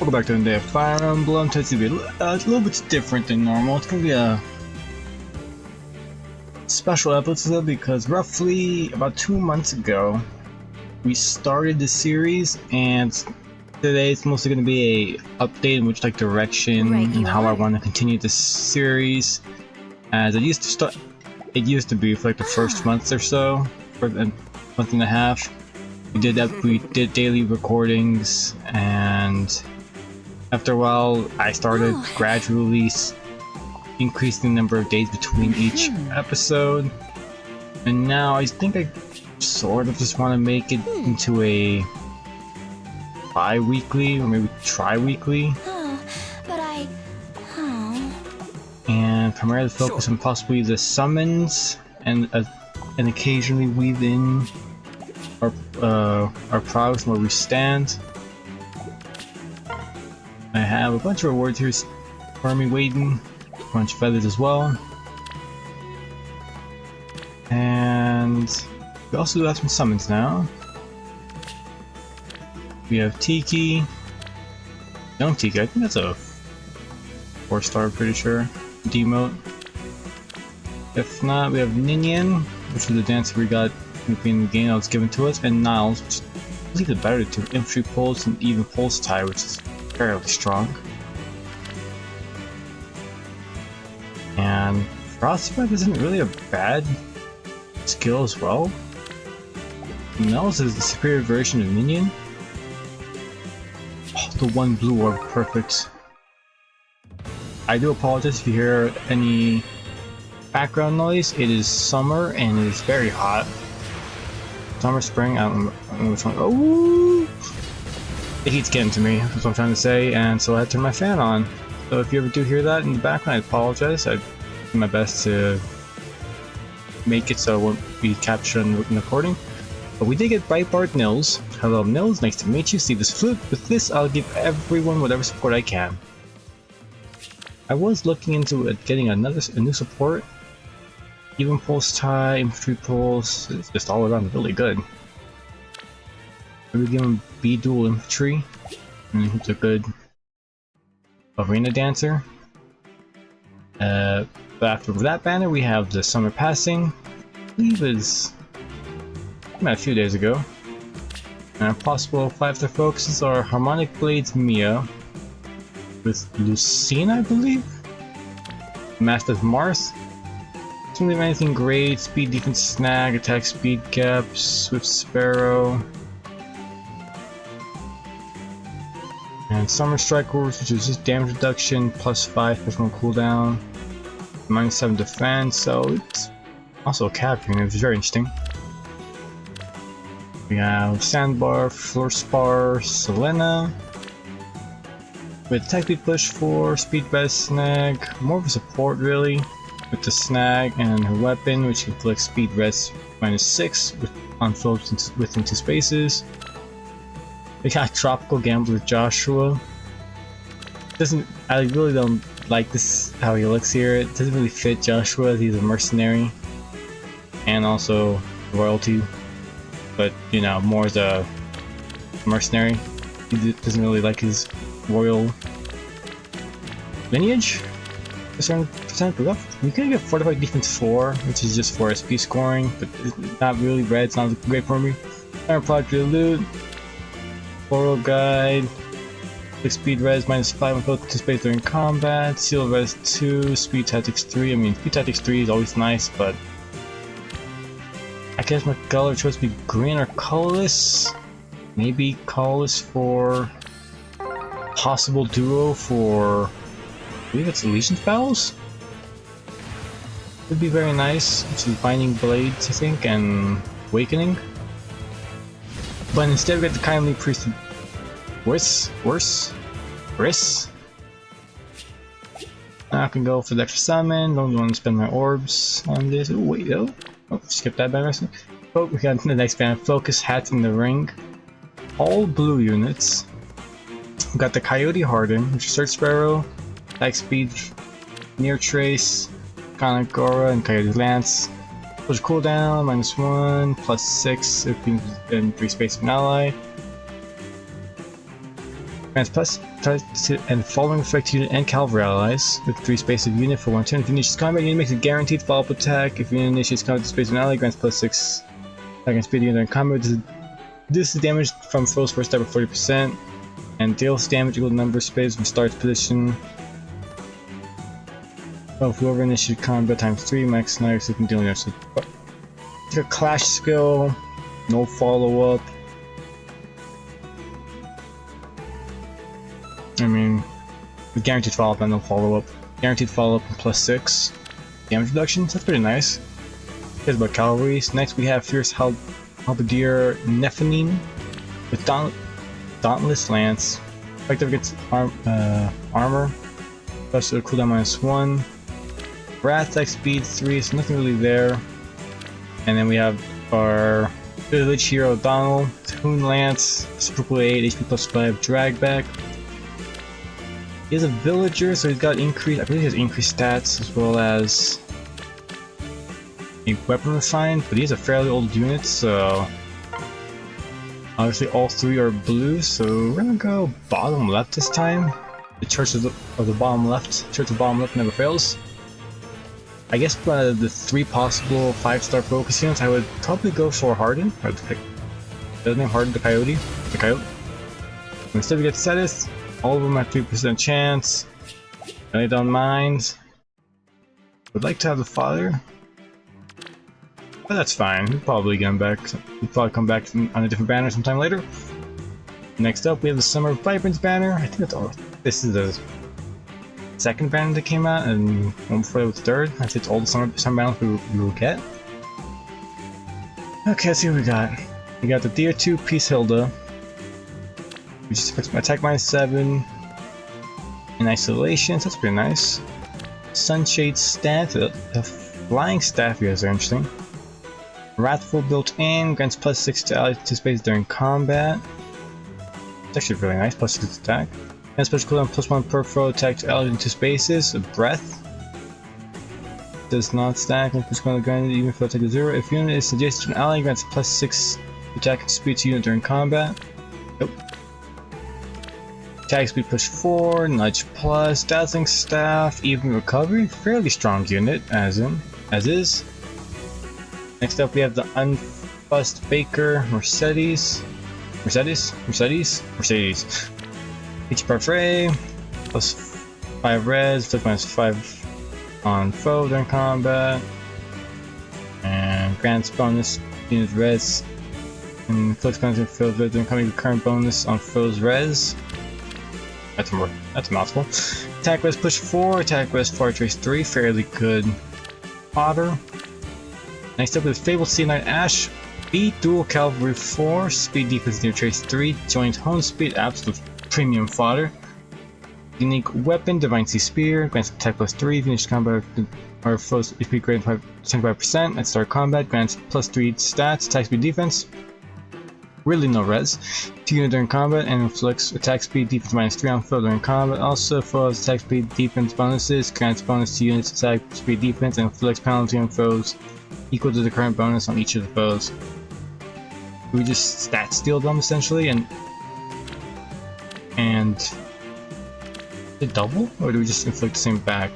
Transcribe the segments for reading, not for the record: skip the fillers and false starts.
Welcome back to another Fire Emblem. Today's gonna be a little bit different than normal. It's gonna be a special episode because roughly about 2 months ago we started the series, and today it's mostly gonna be a update in which direction and how I want to continue this series. As it used to be for like the first month or so, for a month and a half. We did daily recordings, and after a while I started gradually increasing the number of days between each episode, and now I think I sort of just want to make it into a bi-weekly or maybe tri-weekly, and primarily focus on possibly the summons and occasionally weave in our progress and where we stand. I have a bunch of rewards here for me waiting, a bunch of feathers as well, and we also do have some summons now. We have Tiki, Young Tiki, I think that's a 4-star, pretty sure, demote. If not, we have Ninian, which was the dancer we got in the game that was given to us, and Niles, which I believe the better to infantry pulse and even pulse tie, which is fairly strong. And Frostbite isn't really a bad skill as well. Niles is the superior version of Ninian. Oh, the one blue orb, perfect. I do apologize if you hear any background noise. It is summer and it is very hot. Summer, spring, I don't know which one. Oh! The heat's getting to me, that's what I'm trying to say, and so I had to turn my fan on. So if you ever do hear that in the background, I apologize. I do my best to make it so it won't be captured in the recording. But we did get Breitbart Nils. Hello Nils, nice to meet you. See this flute? With this, I'll give everyone whatever support I can. I was looking into getting a new support. Even pulse tie, infantry pulse, it's just all around really good. Maybe give him B dual infantry, and he's a good arena dancer. But after that banner, we have the summer passing. I believe it's a few days ago. And our possible 5-star focuses are Harmonic Blades Mia with Lucina, I believe. Master Marth. Doesn't leave anything great. Speed, defense, snag, attack, speed gaps, Swift Sparrow, and Summer Strike Rules, which is just damage reduction, +5 personal cooldown, -7 defense. So it's also a capturing, which is very interesting. We have Sandbar, Floor Spar, Selena, with attack speed push 4, speed res snag, more of a support really. With the snag and her weapon, which inflicts speed res -6 on foes within 2 spaces. We got Tropical Gambler Joshua. I really don't like this how he looks here. It doesn't really fit Joshua. He's a mercenary and also royalty, but you know, more as a mercenary. He doesn't really like his royal lineage. A certain percent, but we could get Fortified Defense 4, which is just for SP scoring, but it's not really red, it's not great for me. I applied to the loot, Floral Guide, Speed Res -5 on both to space during combat, Seal Res 2, Speed Tactics 3. I mean, Speed Tactics 3 is always nice, but I guess my color choice would be green or colorless. Maybe colorless for possible duo for, I believe it's Legion Spells? Would be very nice, which is Binding Blades, I think, and Awakening. But instead we get the Kindly Priest Riss. Now I can go for the extra summon, don't want to spend my orbs on this. Oh wait, skip that by rest. Oh, we got the next band, Focus Hats in the Ring. All blue units. We got the Coyote Harden, which is Search Sparrow, attack speed, Near Trace, Kanagora, and Coyote Lance. Push cooldown, -1, +6 if being in free space of an ally. Grants plus to and following effect to unit and cavalry allies with 3 space of unit for 1 turn. If you initiate combat, unit makes a guaranteed follow-up attack. If you initiate combat with space of an ally, grants plus 6 attack speed unit in combat. This is damage from foes first step of 40%, and deals damage equal to number of space from start's position. Well, whoever initiated combat times 3 max sniper so you can deal damage. So, take a clash skill, no follow-up. I mean, with guaranteed follow-up and no follow-up. Guaranteed follow-up and plus 6 damage reduction, so that's pretty nice. Here's about cavalry. Next we have Fierce Halberdier Nephanine with Dauntless Lance. Effective against armor. Plus cooldown -1. Wrath attack speed 3, so nothing really there. And then we have our village hero Donald, Hoon Lance, Purple 8, HP plus 5, drag back. He is a villager, so he's got increased, I believe he has increased stats as well as a weapon refined, but he's a fairly old unit, so obviously all 3 are blue, so we're gonna go bottom left this time. The Church of the bottom left. Church of the bottom left never fails. I guess the 3 possible 5-star focus units, I would probably go for Harden, or the name Harden the Coyote. Instead we get Cetus. All of them have 3% chance. I don't mind. Would like to have the father, but that's fine. We'll probably get him back. We'll probably come back on a different banner sometime later. Next up, we have the Summer Vibrance banner. I think that's all. This is the second banner that came out, and one before that was the third. I think it's all the summer banners we will get. Okay, let's see what we got. We got the Deer 2 Peace Hilda, which is attack -7 in isolation, so that's pretty nice. Sunshade Staff, the flying staff here is interesting. Wrathful built in, grants plus 6 to allies to space during combat. It's actually really nice, plus 6 attack. And special cooldown +1 per foe attack to allies in 2 spaces. A breath does not stack and puts cooldown granted even if attack is 0. If unit is adjacent to an ally, grants plus 6 attack and speed to unit during combat. Nope. Attack speed push 4, nudge plus, dazzling staff, even recovery, fairly strong unit as is. Next up we have the Unfussed Baker Mercedes. Each parfait, plus 5 res, plus -5 on foe during combat, and grants bonus unit res, and inflicts penalty on foe's res during combat with current bonus on foe's res. That's a mouthful. Attack res push 4, attack res far trace 3, fairly good fodder. Next up is Fabled Sea Knight Ash, speed dual cavalry 4, speed defense near trace 3, joint hone speed, absolute premium fodder. Unique weapon, Divine Sea Spear, grants attack plus 3, finish combat or foes HP greater than 75% at start combat, grants plus 3 stats, attack speed defense. Really no res. 2 units during combat and inflicts attack speed defense -3 on foe during combat. Also foes attack speed defense bonuses, grants bonus to units attack speed defense and inflicts penalty on foes equal to the current bonus on each of the foes. We just stat steal them essentially and it double, or do we just inflict the same back?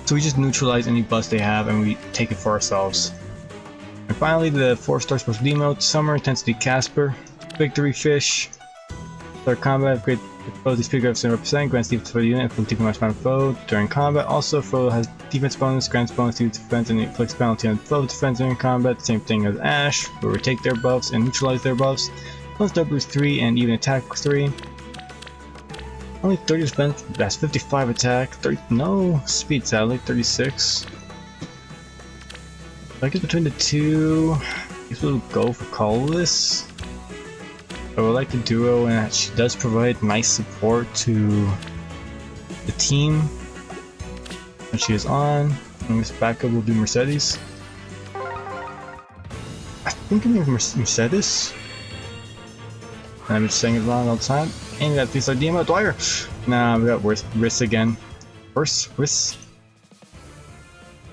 So we just neutralize any buffs they have and we take it for ourselves. And finally, the 4-star special demote, Summer Intensity Casper, Victory Fish. Start combat, upgrade foe's speed grab 7%, grants defense for the unit, inflict defense on foe during combat. Also, foe has defense bonus, grants bonus to defense, and inflicts penalty on foe defense during combat. Same thing as Ash, where we take their buffs and neutralize their buffs. Plus double boost 3 and even attack 3. Only 30 defense, that's 55 attack, 30, no speed sadly, 36. I guess between the two, I guess we'll go for Colorless. I would like the duo, and she does provide nice support to the team when she is on. And this backup will be Mercedes. I think her name is Mercedes. I'm just saying it wrong all the time. And we got Lisa Dima Dwyer. Nah, we got Riss again. Riss.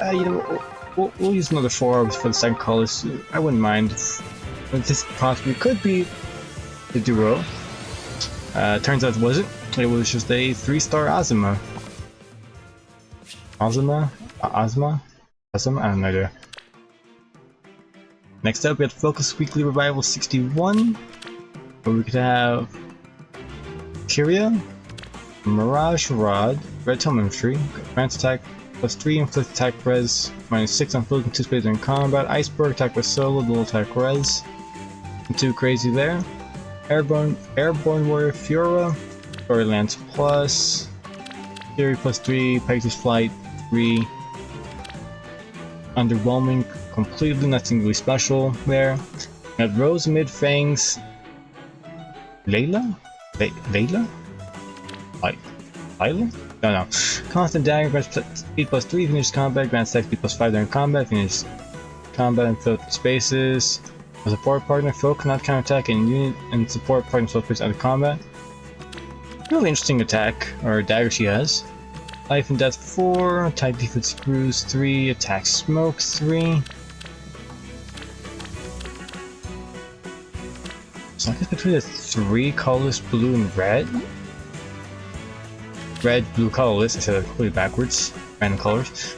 You know, we'll use another 4 for the second colors. I wouldn't mind. But this possibly could be to do well. Turns out it wasn't. It was just a 3-star Azuma. Azuma? Azuma? Azuma? I have no idea. Next up, we have Focus Weekly Revival 61, where we could have Kyria, Mirage Rod, Red Telemetry, Advanced Attack +3, Inflict Attack Res, -6 on floating 2 space during combat, Iceberg Attack with Solo, Dual Attack Res, and 2 crazy there. Airborne Warrior Fiora, Storylands Plus, Fury +3, Pegasus Flight 3, Underwhelming completely, nothing really special there. We have Rose Mid Fangs, Layla? Layla? Layla? No, no. Constant Dagger, grants speed +3, finishes combat, grants attack speed +5 during combat, finishes combat and fill spaces. A support partner, foe cannot counterattack and unit and support partner focus out of combat. Really interesting attack, or dagger she has. Life and Death 4, attack defense screws 3, attack smoke 3. So I guess between the 3 colorless blue and red. Red, blue, colorless. I said it completely backwards. Random colors.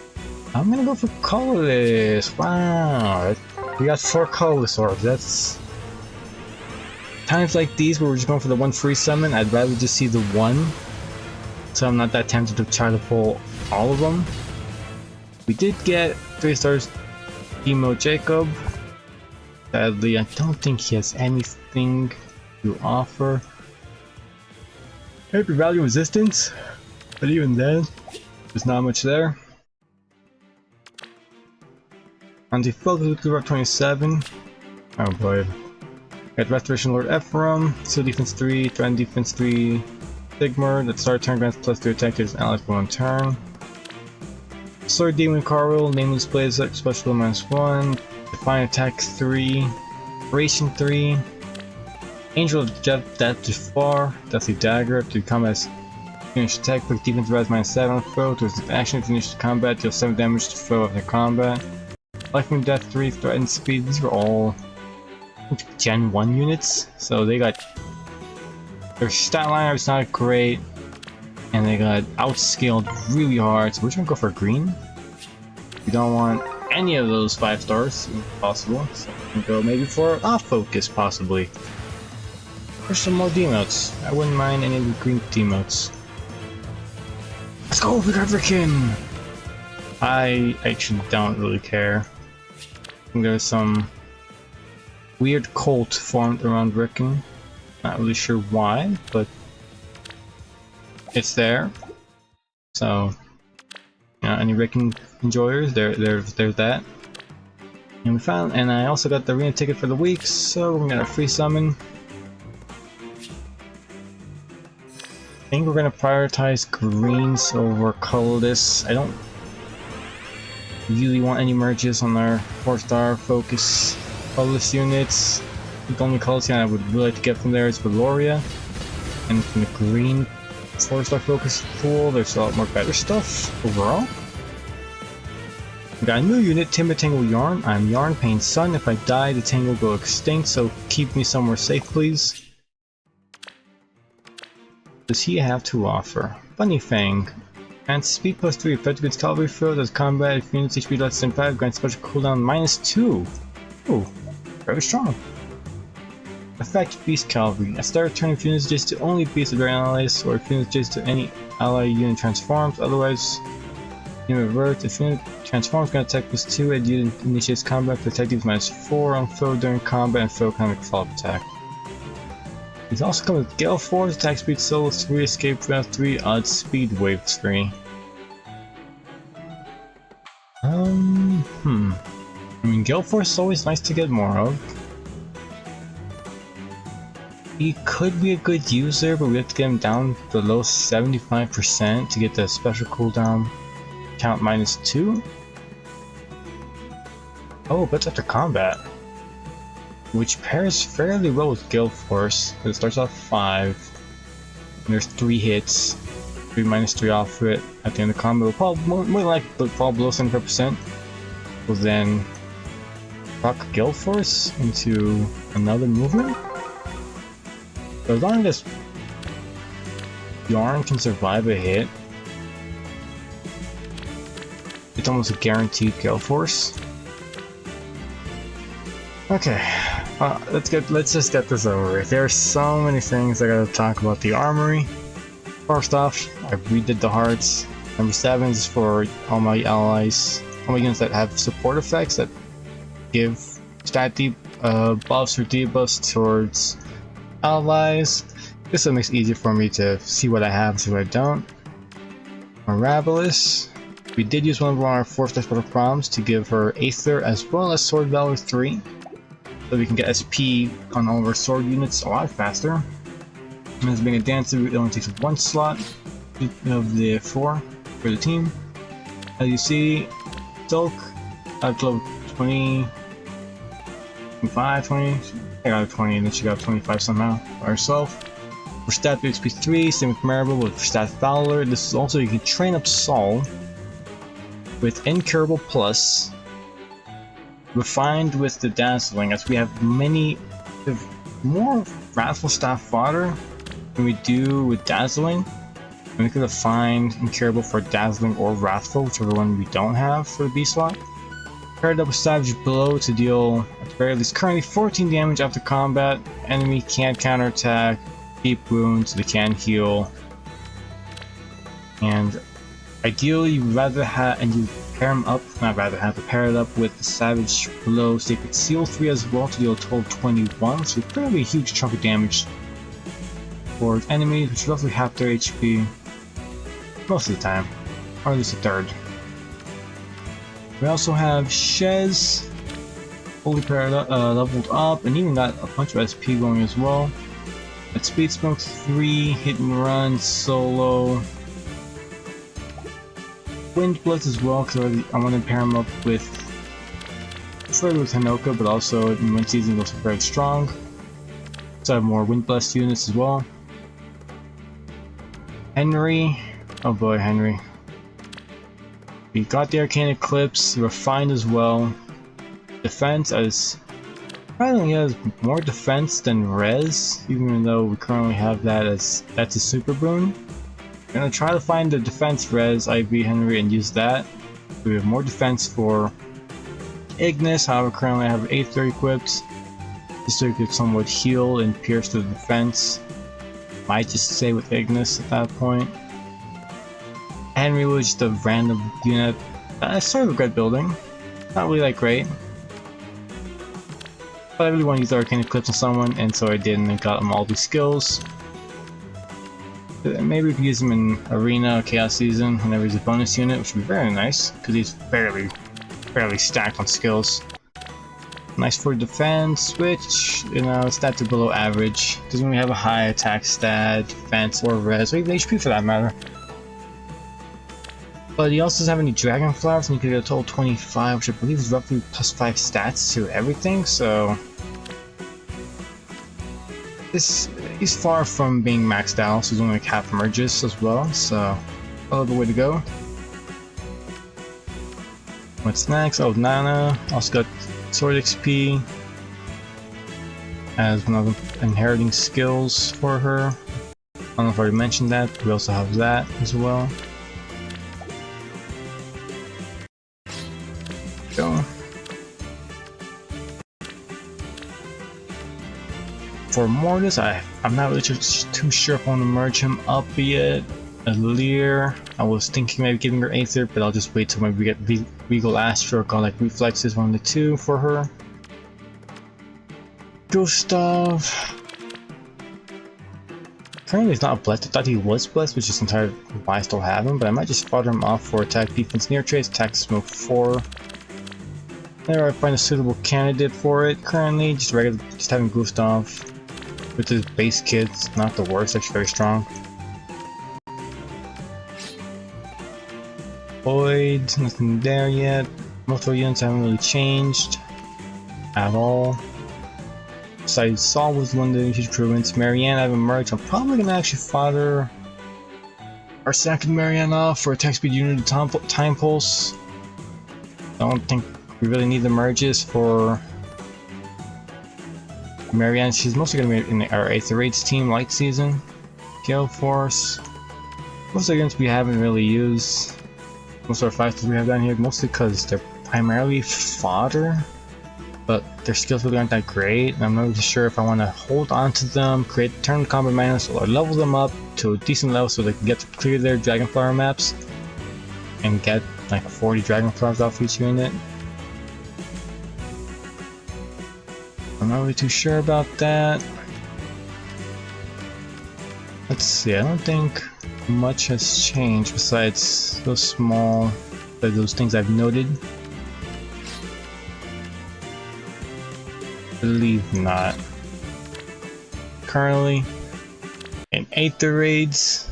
I'm gonna go for colorless. Wow, we got 4 colorless orbs. That's times like these where we're just going for the 1 free summon. I'd rather just see the 1, so I'm not that tempted to try to pull all of them. We did get 3 stars. Emo Jacob. Sadly, I don't think he has anything to offer. Maybe value resistance, but even then, there's not much there. On the Focus Weekly Rock 27, oh boy. Got Restoration Lord Ephraim, Seal Defense 3, Trident Defense 3, Sigmar, that start turn grants +3 attack to his allies for 1 turn. Sword Demon Carl, Nameless Blaze, Special -1, Defiant Attack 3, Ration 3, Angel of Death Jafar, Deathly Dagger, to combat finish attack, quick defense res -7 on foe, towards the action finish combat, deal 7 damage to foe after combat. Life and Death 3, Threatened Speed, these were all Gen 1 units, so they got their stat line is not great, and they got outscaled really hard, so we're gonna go for green. We don't want any of those 5 stars if possible, so we can go maybe for off focus possibly. Or some more demotes. I wouldn't mind any of the green demotes. Let's go, Ricken! I actually don't really care. I think there's some weird cult formed around Ricken. Not really sure why, but it's there. So, you know, any Ricken enjoyers, there's that. And we found, and I also got the arena ticket for the week, so we're gonna free summon. I think we're gonna prioritize greens over colorless. I don't really want any merges on our 4-star focus colorless units. The only colorless unit I would really like to get from there is Valoria. And from the green 4-star focus pool, there's a lot more better stuff overall. We got a new unit, Timber Tangle Yarn. I'm Yarn Pain's son. If I die, the Tangle will go extinct, so keep me somewhere safe, please. What does he have to offer? Bunny Fang. Grants speed +3, effect against cavalry field as combat. If units HP less than 5, grants special cooldown -2. Ooh, very strong. Effect Beast Cavalry. At start turn, if units adjacent to only beasts of their allies, or if units adjacent to any ally unit transforms, otherwise unit reverts. If unit transforms, grants attack +2, and unit initiates combat with attack defense -4 on foe during combat, and foe can make a follow-up attack. He's also come with Gale Force, attack speed solo 3, escape route 3, odd speed wave 3. I mean, Gale Force is always nice to get more of. He could be a good user, but we have to get him down below 75% to get the special cooldown count -2. Oh, but after combat, which pairs fairly well with Gale Force. It starts off 5, and there's 3 hits, 3 -3 off it at the end of combat. We'll probably more likely fall below 75%. We'll then rock Gale Force into another movement. So as long as Yarn can survive a hit, it's almost a guaranteed kill force. Okay, let's just get this over with. There are so many things I gotta talk about the armory. First off, I redid the hearts. Number 7 is for all my allies, all my units that have support effects that give stat buffs or debuffs towards allies. This makes it easier for me to see what I have and see what I don't. Miraculous. We did use one of our 4-star special proms to give her Aether as well as Sword Valor 3. So we can get SP on all of our sword units a lot faster. And as being a dancer, it only takes 1 slot of the 4 for the team. As you see, Silk at level 20, 25, 20. I got a 20 and then she got 25 somehow by herself. For stat XP 3, same with Marable with stat Fowler. This is also, you can train up Saul with Incurable Plus, refined with the Dazzling, as we have more Wrathful Staff fodder than we do with Dazzling. And we could have find Incurable for Dazzling or Wrathful, whichever one we don't have for the B slot. Paired up with Savage Blow to deal, at the very least, currently 14 damage after combat. Enemy can't counterattack, deep wounds, they can heal. And ideally, you rather have, and you pair them up, not rather have to pair it up with the Savage Blow Sacred Seal 3 as well to deal a total of 21, so fairly a huge chunk of damage for enemies, which is roughly half their HP most of the time, or at least a third. We also have Shez, fully paired up, leveled up, and even got a bunch of SP going as well. At Speed Smoke 3, Hit and Run, Solo, Wind Blitz as well, because I want to pair him up with, preferably with Hanoka, but also in one season also very strong. So I have more Wind Blast units as well. Henry, oh boy, Henry. We got the Arcane Eclipse, refined as well. Defense, as probably he has more defense than res, even though we currently have that as that's a super boon. I'm gonna try to find the defense res IV Henry and use that. We have more defense for Ignis, however currently I have Aether equipped, just so you could somewhat heal and pierce the defense. Might just stay with Ignis at that point. Henry was just a random unit that I sort of regret building. Not really that great. But I really want to use Arcane Eclipse on someone, and so I did, and I got him all these skills. Maybe we could use him in Arena or Chaos Season whenever he's a bonus unit, which would be very nice, because he's fairly stacked on skills. Nice for defense, which, you know, stats are below average. Doesn't really have a high attack stat, defense, or res, or even HP for that matter. But he also doesn't have any Dragon Flowers, and you could get a total 25, which I believe is roughly plus 5 stats to everything, so he's far from being maxed out, so he's only like half merges as well, so the way to go. What's next? Oh, Nana also got Sword XP as one of the inheriting skills for her. I don't know if I already mentioned that, but we also have that as well. Go. For Mortis, I'm not really too sure if I want to merge him up yet. Lear, I was thinking maybe giving her Aether, but I'll just wait till maybe we get Regal Astro, or like Reflexes 1 to 2 for her. Gustav. Currently he's not blessed. I thought he was blessed, which is entirely why I still have him, but I might just fodder him off for attack, defense, near trace, attack, smoke 4. There, I find a suitable candidate for it. Currently, just having Gustav with his base kits, not the worst, actually very strong. Void, nothing there yet. Most of our units haven't really changed at all. Besides, Saul was one of the huge improvements. Marianne, I haven't merged. I'm probably gonna actually fodder our second Marianne off for attack speed unit time pulse. I don't think we really need the merges for Marianne, she's mostly going to be in our Aether Raids team, Light Season. Gale Force. Most of the units we haven't really used. Most of our fighters we have down here, mostly because they're primarily fodder. But their skills really aren't that great, and I'm not really sure if I want to hold on to them, create turn combat minus, or level them up to a decent level so they can get to clear their Dragonflower maps and get like 40 Dragonflowers off each unit. I'm not really too sure about that. Let's see, I don't think much has changed besides those small, those things I've noted. Believe not. Currently in Aether Raids,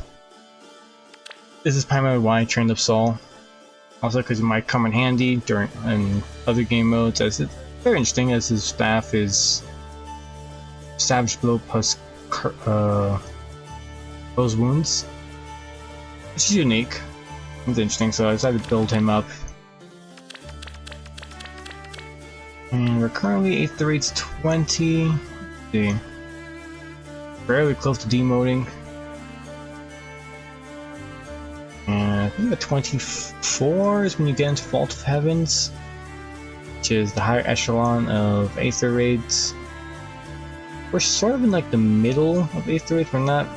this is primarily why I trained up Saul. Also because it might come in handy during in other game modes, as it's very interesting as his staff is Savage Blow plus those wounds. Which is unique. It's interesting, so I decided to build him up. And we're currently Aether Raids 20. Let's see. Fairly close to demoting. And I think at 24 is when you get into Vault of Heavens, which is the higher echelon of Aether Raids. We're sort of in like the middle of Aether Raids, we're not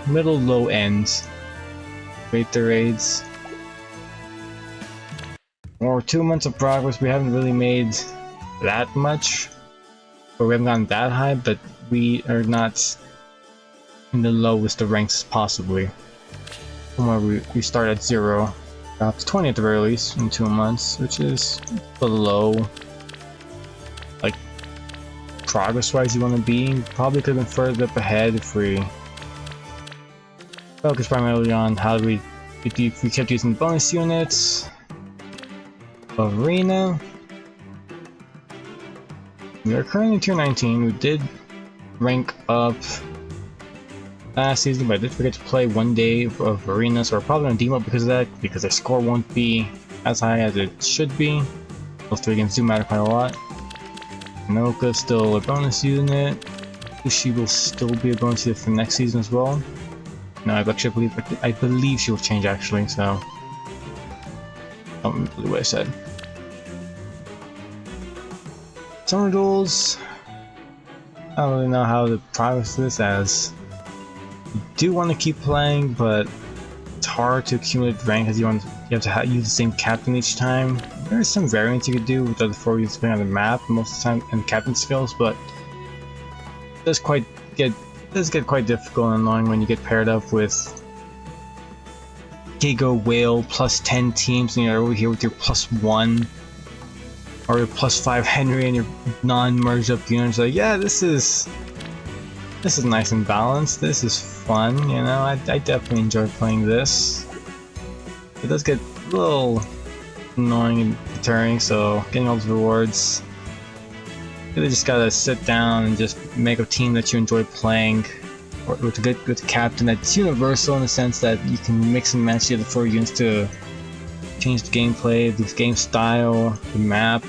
middle low ends of Aether Raids. We're 2 months of progress, we haven't really made that much, or we haven't gotten that high, but we are not in the lowest of ranks possibly. From where we start at 0, got to 20 at the very least in 2 months, which is below like progress wise you want to be. Probably could have been further up ahead if we focused primarily on how we kept using bonus units. Arena. We are currently tier 19. We did rank up last season, but I did forget to play one day of Arena, so we're probably gonna demo because of that, because their score won't be as high as it should be. Those 3 games do matter quite a lot. Noka's still a bonus unit. Ushi will still be a bonus unit for next season as well. No, I believe she will change actually, so I don't remember what I said. Summer duels. I don't really know how to progress this, as you do want to keep playing, but it's hard to accumulate rank as you have to use the same captain each time. There is some variants you could do with the other 4 units depending on the map most of the time and captain skills, but it does get quite difficult and annoying when you get paired up with Giga Whale plus 10 teams and you're over here with your +1 or your +5 Henry and your non-merged up units. Like, yeah, this is nice and balanced. This is fun, you know. I definitely enjoy playing this. It does get a little annoying and deterring, so getting all the rewards, you really just gotta sit down and just make a team that you enjoy playing, or with a captain that's universal in the sense that you can mix and match the other 4 units to change the gameplay, the game style, the map.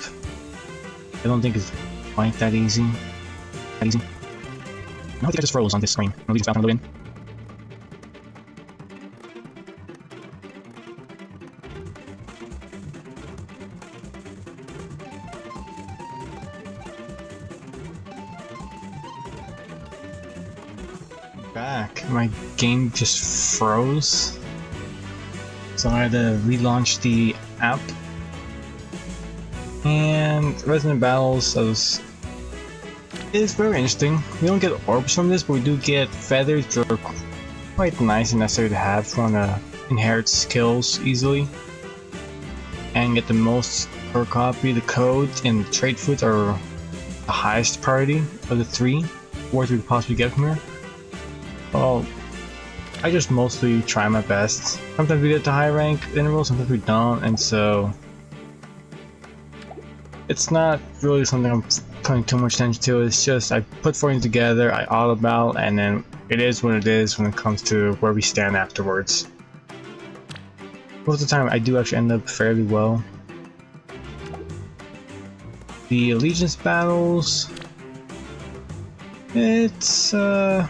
I don't think it's quite that easy. No, I think I just froze on this screen. Let me just load in. Back. My game just froze. So I had to relaunch the app. And Resonant Battles is very interesting. We don't get orbs from this, but we do get feathers, which are quite nice and necessary to have if you want to inherit skills easily. And get the most per copy. The codes and the trade foods are the highest priority of the 3 rewards we could possibly get from here. Well, I just mostly try my best. Sometimes we get to high rank intervals, sometimes we don't, and so it's not really something I'm putting too much attention to. It's just I put 4 units together, I auto battle, and then it is what it is when it comes to where we stand afterwards. Most of the time I do actually end up fairly well. The allegiance battles, It's not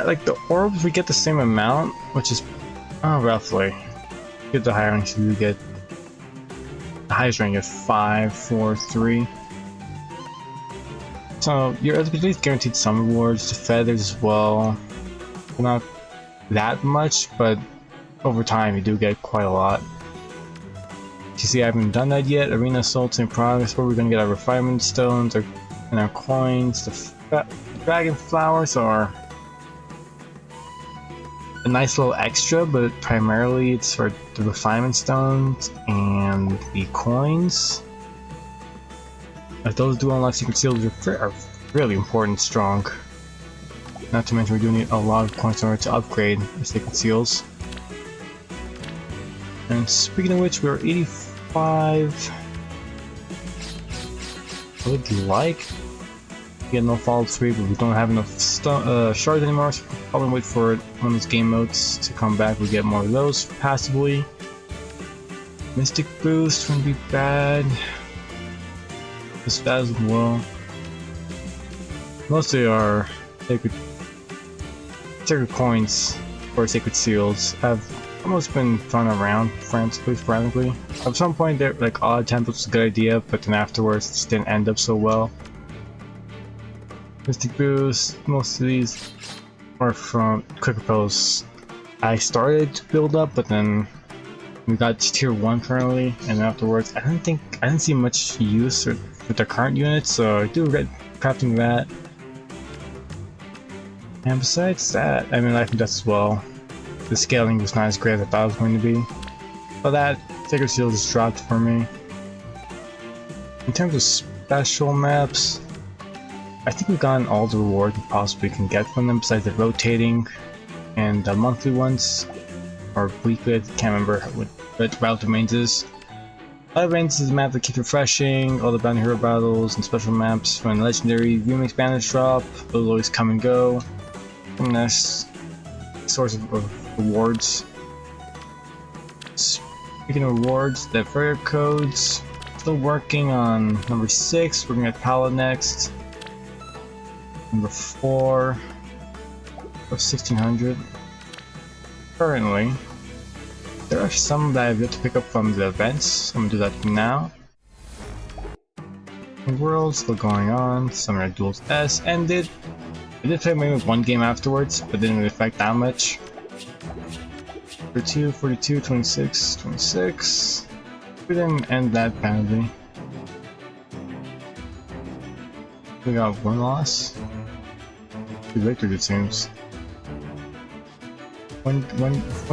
like the orbs, we get the same amount, which is roughly. Get the higher ranks, you get the highest rank is 5, 4, 3. So you're at least guaranteed some rewards, the feathers as well. Not that much, but over time you do get quite a lot. You see, I haven't done that yet. Arena assaults in progress, where we're gonna get our refinement stones and our coins. The dragon flowers are a nice little extra, but primarily it's for the refinement stones and the coins. As those do unlock secret seals, are really important, strong. Not to mention we do need a lot of coins in order to upgrade the secret seals. And speaking of which, we're 85. I would like to get no Fallout 3, but we don't have enough shards anymore, so we'll probably wait for one of those game modes to come back. We get more of those passively. Mystic boost wouldn't be bad. This as well. Mostly our sacred coins or sacred seals have almost been thrown around frantically. At some point, they're like odd temples was a good idea, but then afterwards it just didn't end up so well. Mystic boost. Most of these are from quick propose. I started to build up, but then we got tier 1 currently, and afterwards I didn't see much use with the current units, so I do regret crafting that. And besides that, I mean, life and death as well. The scaling was not as great as I thought it was going to be. But that sacred seal just dropped for me. In terms of special maps, I think we've gotten all the rewards we possibly can get from them, besides the rotating and the monthly ones, or weekly. I can't remember what Route Domains is. Route Domains is a map that keeps refreshing. All the bounty hero battles and special maps from the legendary remix banners drop. Those always come and go. A nice source of rewards. Speaking of rewards, the furrier codes. Still working on number 6. We're gonna get Pala next. Number 4 of 1600. Currently, there are some that I've yet to pick up from the events. I'm gonna do that now. The world still going on. Summoner Duels S ended. I did play maybe one game afterwards, but didn't really affect that much. 42, 42, 26, 26. We didn't end that badly. We got 1 loss. 2 victories, it seems. One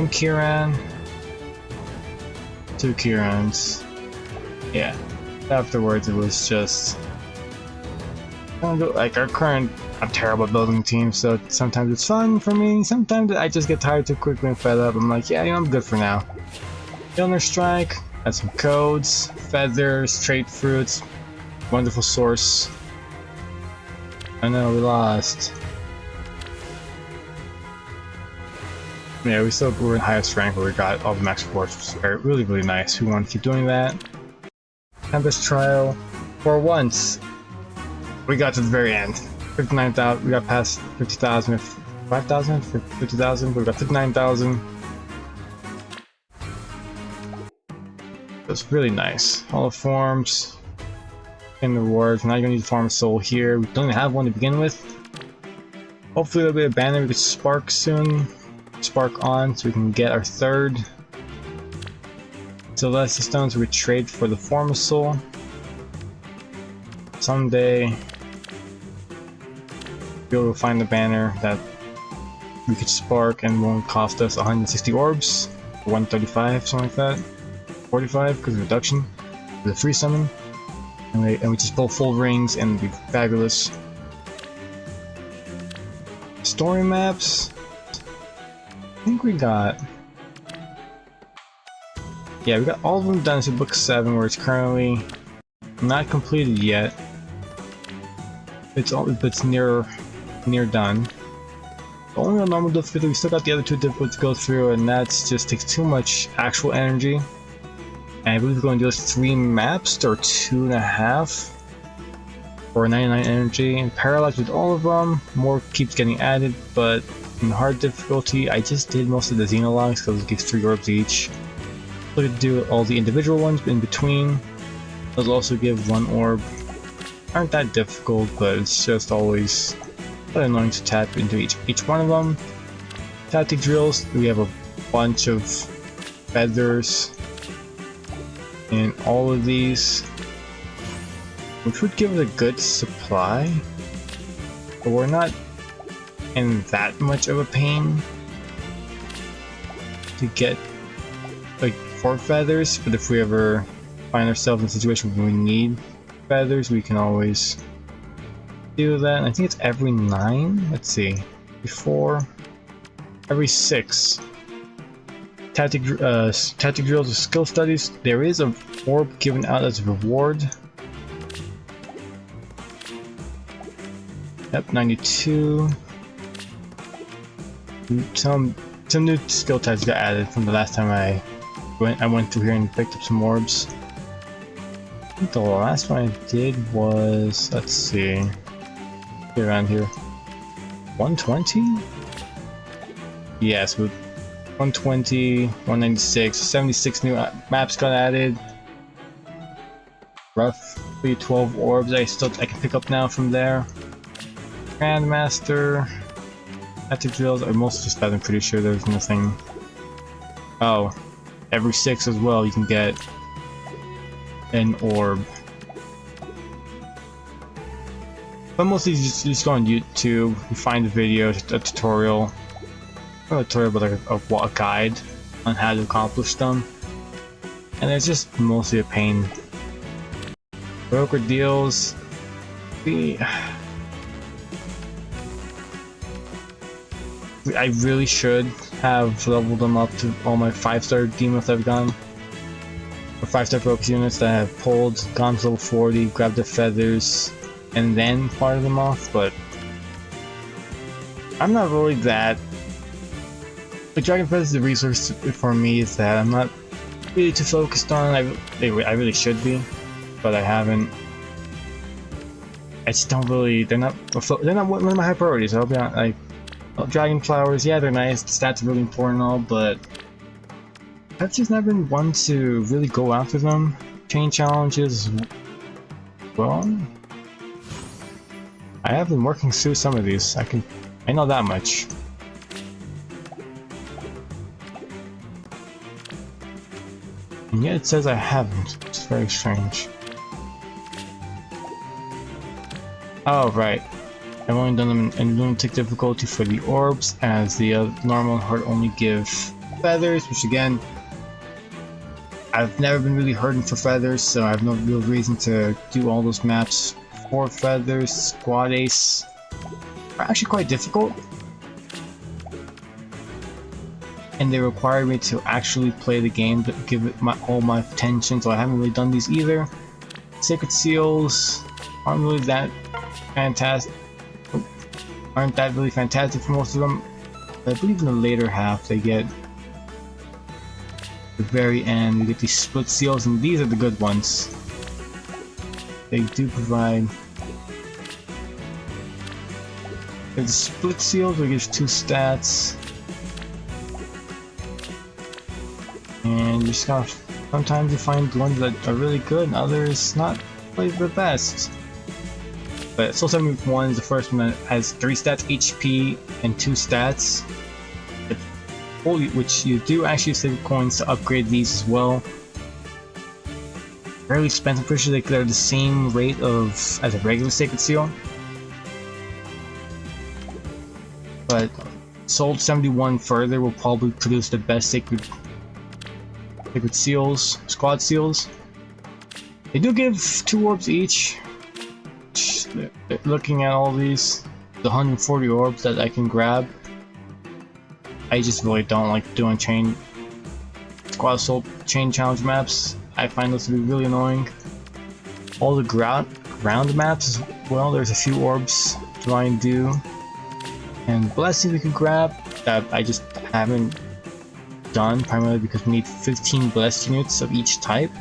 Kiran. 2 Kirans. Yeah. Afterwards, it was just like our current. I'm terrible at building teams, so sometimes it's fun for me. Sometimes I just get tired too quickly and fed up. I'm like, yeah, you know, I'm good for now. Gilner Strike. Got some codes, feathers, trait fruits. Wonderful source. I know we lost. Yeah, we're in highest rank where we got all the max rewards, which are really nice. We want to keep doing that. Tempest Trial. For once, we got to the very end. 59,000. We got past 50,000. 5,000? 50,000. We got 59,000. That's really nice. Hall of Forms. And the rewards. Now you're gonna need to farm a soul here. We don't even have one to begin with. Hopefully there'll be a banner we could spark soon. Spark on so we can get our 3rd Celestia Stones. We could trade for the Form of Soul. Someday we'll be able to find the banner that we could spark and won't cost us 160 orbs. 135, something like that. 45 because of reduction. The free summon. And we just pull full rings and it'd be fabulous. Story maps. I think we got. Yeah, we got all of them done to book 7, where it's currently not completed yet. It's near done. The only on normal difficulty, we still got the other 2 difficulties to go through, and that just takes too much actual energy. And I believe we're going to do 3 maps or 2.5. for 99 energy, and paralyzed with all of them. More keeps getting added, but in hard difficulty, I just did most of the Xenologs because it gives 3 orbs each. So I could do all the individual ones in between. Those also give 1 orb. Aren't that difficult, but it's just always annoying to tap into each one of them. Tactic drills, we have a bunch of feathers in all of these, which would give it a good supply, but we're not in that much of a pain to get like 4 feathers. But if we ever find ourselves in a situation where we need feathers, we can always do that. And I think it's every 9. Let's see, before every 6. Tactic drills or skill studies. There is a orb given out as a reward. Yep, 92. Some new skill types got added from the last time I went through here and picked up some orbs. I think the last one I did was, let's see, around here, 120? Yes, with 120, 196, 76 new maps got added. Roughly 12 orbs I can pick up now from there. Grandmaster, tactic drills are mostly just that. I'm pretty sure there's nothing. Oh, every 6 as well you can get an orb. But mostly you just go on YouTube, you find a video, a tutorial. Not a tutorial, but like a guide on how to accomplish them. And it's just mostly a pain. Broker deals. I really should have leveled them up to all my 5-star demons I've gotten. Or 5-star focus units that I have pulled, gone to level 40, grabbed the feathers, and then fired them off, but I'm not really that. The Dragon Feather is the resource for me is that I'm not really too focused on. I really should be, but I haven't. I just don't really. They're not one of my high priorities. I'll be honest. Like, Dragon Flowers, yeah, they're nice. The stats are really important and all, but I've just never been one to really go after them. Chain challenges, well, I have been working through some of these. I know that much. And yet it says I haven't. It's very strange. Oh, right. I've only done them in lunatic difficulty for the orbs, as the normal heart only give feathers, which again, I've never been really hurting for feathers, so I have no real reason to do all those maps for feathers. Squad Ace are actually quite difficult, and they require me to actually play the game to give it all my attention, so I haven't really done these either. Sacred Seals aren't really that fantastic. Aren't that really fantastic for most of them. But I believe in the later half they get the very end. You get these split seals, and these are the good ones. They do provide. There's split seals, which gives 2 stats, and you just gotta. Sometimes you find ones that are really good, and others not really the best. But Soul 71 is the first one that has 3 stats, HP, and 2 stats. Which you do actually save coins to upgrade these as well. Fairly expensive, I'm pretty sure they're the same rate as a regular Sacred Seal. But Soul 71 further will probably produce the best Sacred Seals, Squad Seals. They do give 2 orbs each. Looking at all these, the 140 orbs that I can grab, I just really don't like doing Squad Assault chain challenge maps. I find those to be really annoying. All the ground maps as well, there's a few orbs to try and do. And Blessing we can grab that I just haven't done, primarily because we need 15 blessed units of each type.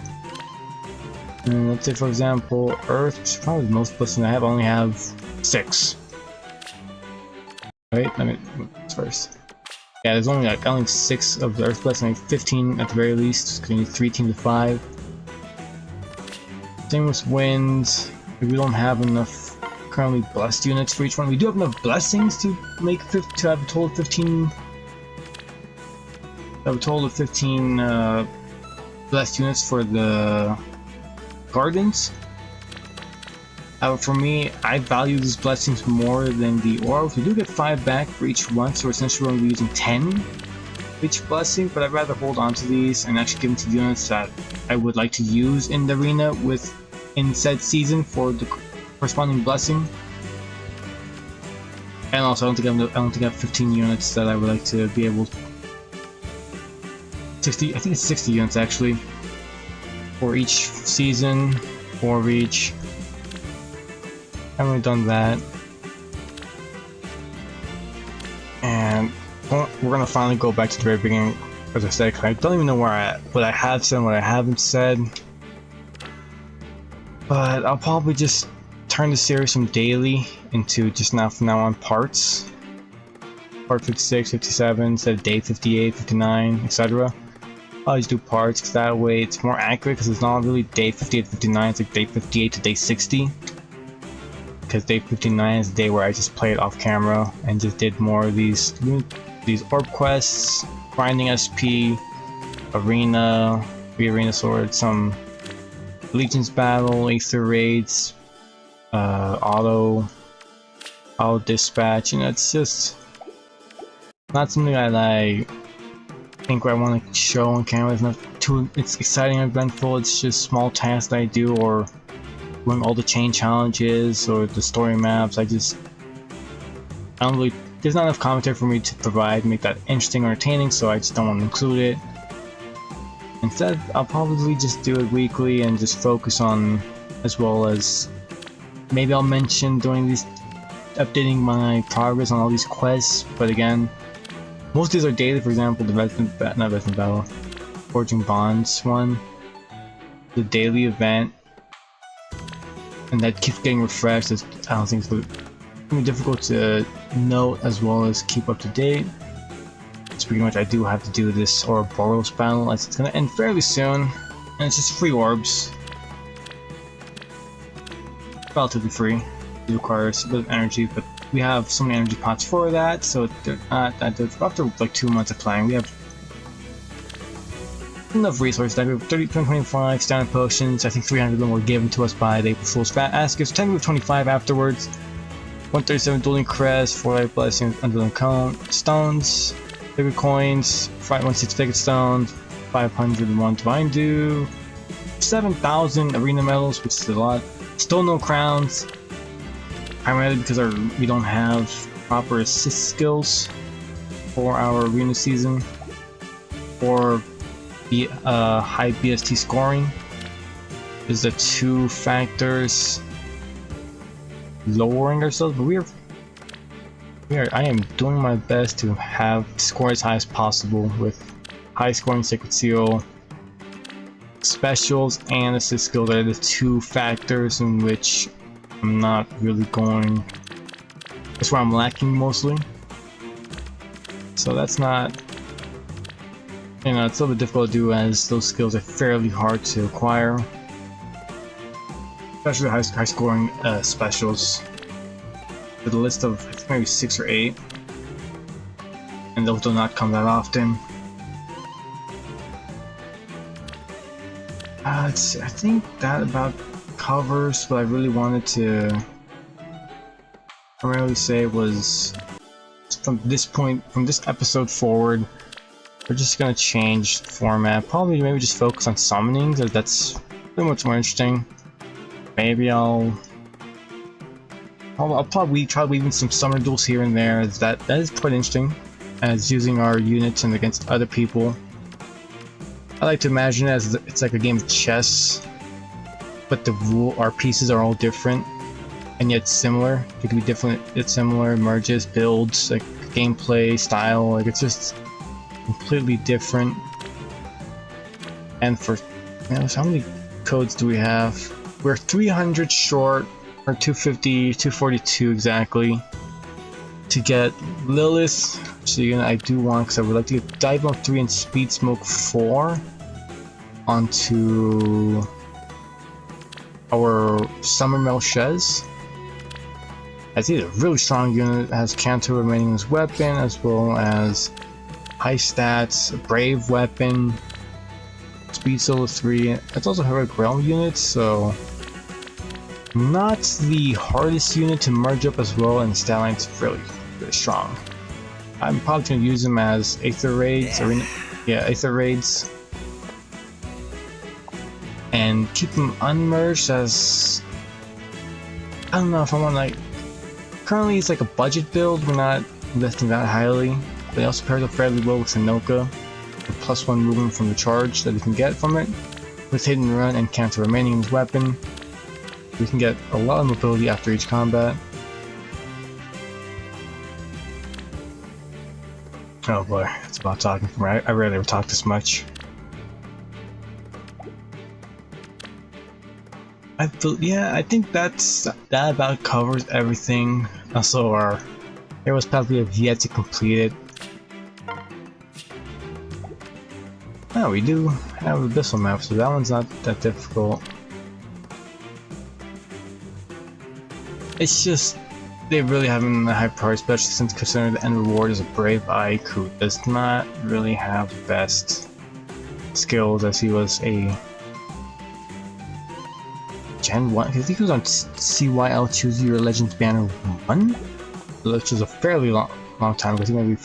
And let's say, for example, Earth, which is probably the most blessings I have, I only have 6. Wait, let me first. Yeah, there's only like only 6 of the Earth blessings, like 15 at the very least, because you need 3 teams of 5. Same with Wind. We don't have enough currently blessed units for each one. We do have enough blessings to make to have a total of 15. Have a total of 15 blessed units for the gardens. For me, I value these blessings more than the orbs. We do get 5 back for each one, so essentially we're going to be using 10 for each blessing, but I'd rather hold on to these and actually give them to the units that I would like to use in the arena in said season for the corresponding blessing. And also, I don't think I have 15 units that I would like to be able. 60, I think it's 60 units actually for each season, 4 of each. I haven't really done that, and we're gonna finally go back to the very beginning. As I said, I don't even know what I have said and what I haven't said, but I'll probably just turn the series from daily into just from now on parts. Part 56, 57, instead of day 58, 59, etc. I'll just do parts, because that way it's more accurate, because it's not really day 58 to 59, it's like day 58 to day 60. Because day 59 is the day where I just played off camera and just did more of these orb quests, grinding SP, arena, arena sword, some Legion's battle, aether raids, auto dispatch. You know, it's just not something I think I want to show on camera. It's not too exciting or eventful. It's just small tasks that I do, or doing all the chain challenges or the story maps. I don't really, there's not enough commentary for me to make that interesting or entertaining, so I just don't want to include it. Instead, I'll probably just do it weekly and just focus on, as well as maybe I'll mention during these, updating my progress on all these quests. But again, most of these are daily. For example, the Resident Battle, Forging Bonds one, the daily event, and that keeps getting refreshed. I don't think it's going to be difficult to note as well as keep up to date. So pretty much I do have to do this Ouroboros battle, as it's going to end fairly soon, and it's just free orbs. Relatively free. It requires a bit of energy, but we have so many energy pots for that, so they're not that difficult. After like 2 months of playing, we have enough resources. We have 25 standard potions. I think 300 of them were given to us by the April Fool's Fat Askers. 10 with 25 afterwards. 137 Dueling Crest, 4 Life Blessings, Undueling Stones, Bigger Coins, 516 Figure Stones, 501 Divine Dew, 7,000 Arena Medals, which is a lot. Still no crowns, primarily because we don't have proper assist skills for our arena season, or high BST scoring is the 2 factors lowering ourselves, but I am doing my best to score as high as possible with high scoring Sacred Seal, specials, and assist skills. Are the 2 factors in which I'm not really going. That's where I'm lacking mostly. So that's not, you know, it's a little bit difficult to do, as those skills are fairly hard to acquire, especially high scoring specials. With a list of, I think, maybe 6 or 8, and those do not come that often. I think that about covers what I really wanted to primarily say. Was from this episode forward, we're just gonna change the format. Probably maybe just focus on summonings, as that's pretty much more interesting. Maybe I'll probably try weaving some summoner duels here and there, as that is quite interesting, as using our units and against other people. I like to imagine it as it's like a game of chess, but our pieces are all different and yet similar. It can be different, it's similar, merges, builds, like gameplay style, like it's just completely different. And for, you know, how many codes do we have? We're 300 short, or 250, 242 exactly, to get Lilith. So I do want, because I would like to get Dive Mode 3 and Speed Smoke 4 onto our Summer Melchez. As he's a really strong unit, has counter remaining in his weapon, as well as high stats, a brave weapon, speed solo 3. It's also a heroic realm unit, so not the hardest unit to merge up as well, and stat line's really strong. I'm probably going to use them as aether raids, aether raids, and keep them unmerged as, I don't know if I want to, like, currently it's like a budget build, we're not investing that highly. They also paired up fairly well with Sanoka, the +1 movement from the charge that we can get from it, with hit and run and counter remaining in his weapon. We can get a lot of mobility after each combat. Oh boy, it's about talking for me. I rarely ever talk this much. I think that about covers everything. Also, our heroes path we have yet to complete it. Oh, we do have a Abyssal map, so that one's not that difficult. It's just they really haven't a high priority, especially since considering the end reward is a brave Ike who does not really have the best skills, as he was a Gen 1. I think he was on CYL Choose Your Legends Banner 1, which is a fairly long time ago. I think maybe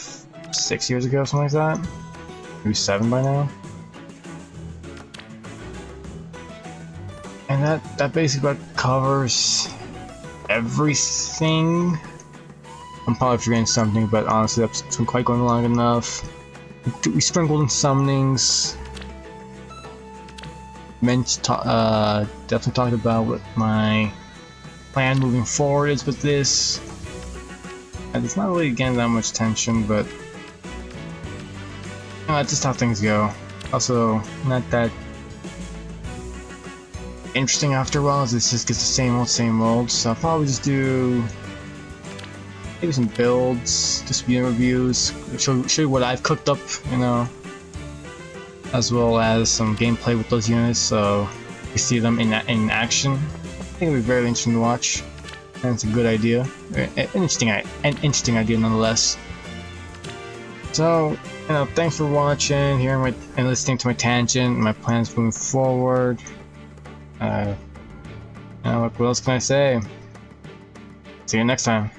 6 years ago, something like that. Maybe 7 by now. And that basically about covers everything. I'm probably forgetting something, but honestly, that's been quite going long enough. We sprinkled in summonings. Definitely talked about what my plan moving forward is with this. And it's not really getting that much attention, but that's just how things go. Also, not that interesting after a while, as it just gets the same old. So I'll probably just do maybe some builds, just unit reviews, show you what I've cooked up, you know, as well as some gameplay with those units, so you see them in action. I think it'll be very interesting to watch, and it's a good idea, an interesting idea nonetheless. So, you know, thanks for watching, hearing and listening to my tangent, my plans moving forward. You know, what else can I say? See you next time.